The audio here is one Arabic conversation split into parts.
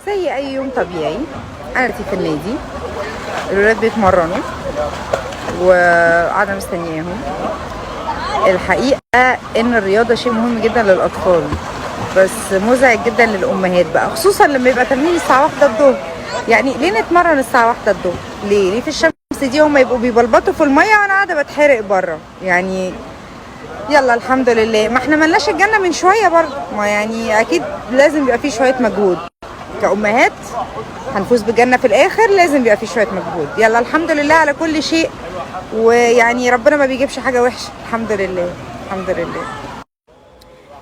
زي اي يوم طبيعي انا في النادي، الولاد بيتمرنوا وقاعده مستنياهم. الحقيقه ان الرياضه شيء مهم جدا للاطفال، بس مزعج جدا للامهات بقى، خصوصا لما يبقى تمرين الساعه 1 الظهر. يعني ليه نتمرن الساعه 1 الظهر؟ ليه في الشمس دي هم يبقوا بيبلبطوا في الميه وانا قاعده بتحرق بره؟ يعني يلا الحمد لله، ما احنا ملناش الجنه من شويه برضه، ما يعني اكيد لازم يبقى في شويه مجهود كأمهات. هنفوز بالجنة في الآخر، لازم يبقى في شوية مجهود. يلا الحمد لله على كل شيء، ويعني ربنا ما بيجيبش حاجة وحشة، الحمد لله الحمد لله.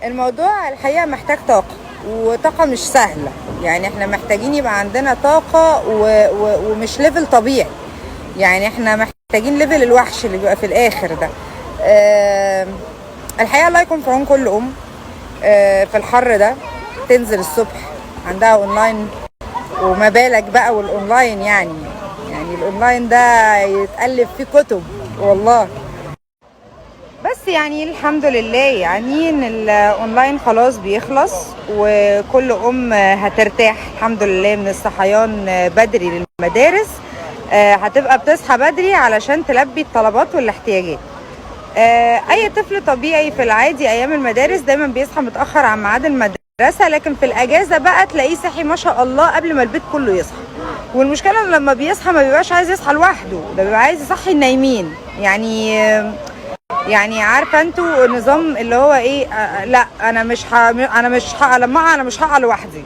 الموضوع الحقيقة محتاج طاقة، وطاقة مش سهلة. يعني احنا محتاجين يبقى عندنا طاقة ومش ليفل طبيعي. يعني احنا محتاجين ليفل الوحش اللي بيبقى في الآخر ده. الحقيقة الله يكون في عون كل أم في الحر ده، تنزل الصبح عندها اونلاين، وما بالك بقى والاونلاين يعني الاونلاين ده يتألف فيه كتب والله. بس يعني الحمد لله يعني ان الاونلاين خلاص بيخلص، وكل ام هترتاح الحمد لله من الصحيان بدري للمدارس. هتبقى بتصحى بدري علشان تلبي الطلبات والاحتياجات. اي طفل طبيعي في العادي ايام المدارس دايما بيصحى متاخر عن ميعاد المدرسه، لكن في الاجازه بقى تلاقيه صحي ما شاء الله قبل ما البيت كله يصحى. والمشكله انه لما بيصحى ما بيبقاش عايز يصحى لوحده، ده بيبقى عايز يصحي النايمين. يعني عارفه انتوا النظام اللي هو ايه؟ لا انا مش هقع انا مش هقع لوحدي،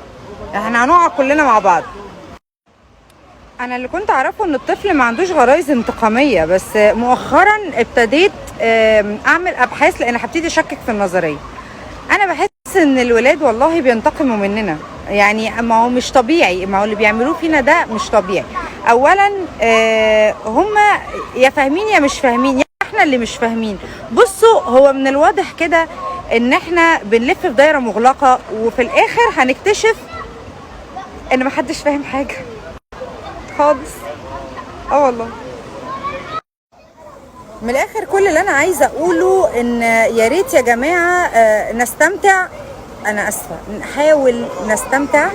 احنا هنقع كلنا مع بعض. انا اللي كنت اعرفه ان الطفل ما عندوش غرائز انتقاميه، بس مؤخرا ابتديت اعمل ابحاث لان هبتدي اشكك في النظريه. انا بحس ان الولاد والله بينتقموا مننا، يعني ما هو مش طبيعي، ما هو اللي بيعملوه فينا ده مش طبيعي. اولا هم يا فاهمين يا مش فاهمين، يا احنا اللي مش فاهمين. بصوا، هو من الواضح كده ان احنا بنلف في دايره مغلقه، وفي الاخر هنكتشف ان محدش فاهم حاجه خالص. والله من الاخر كل اللي انا عايزه اقوله ان يا ريت يا جماعه نستمتع. انا اسفه، نحاول نستمتع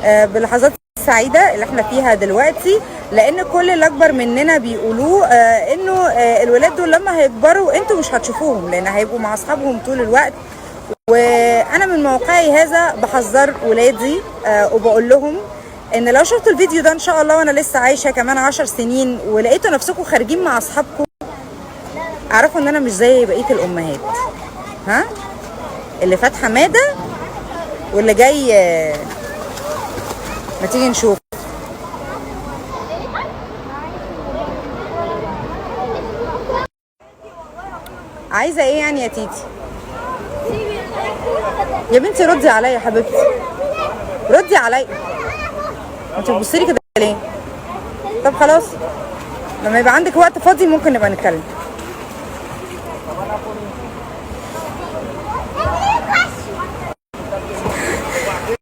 باللحظات السعيده اللي احنا فيها دلوقتي، لان كل اللي اكبر مننا بيقولوه انه الولاد دول لما هيكبروا انتوا مش هتشوفوهم، لان هيبقوا مع اصحابهم طول الوقت. وانا من موقعي هذا بحذر ولادي وبقول لهم ان لو شفتوا الفيديو ده ان شاء الله وانا لسه عايشه كمان 10 سنين ولقيتوا نفسكم خارجين مع اصحابكم، اعرفوا ان انا مش زي بقيه الامهات. اللي فات حماده واللي جاي ما تيجي نشوف. عايزه ايه يعني يا تيتي؟ يا بنتي ردي عليا يا حبيبتي، ردي عليا. انت بتبصي لي كده ليه؟ طب خلاص، لما يبقى عندك وقت فاضي ممكن نبقى نتكلم.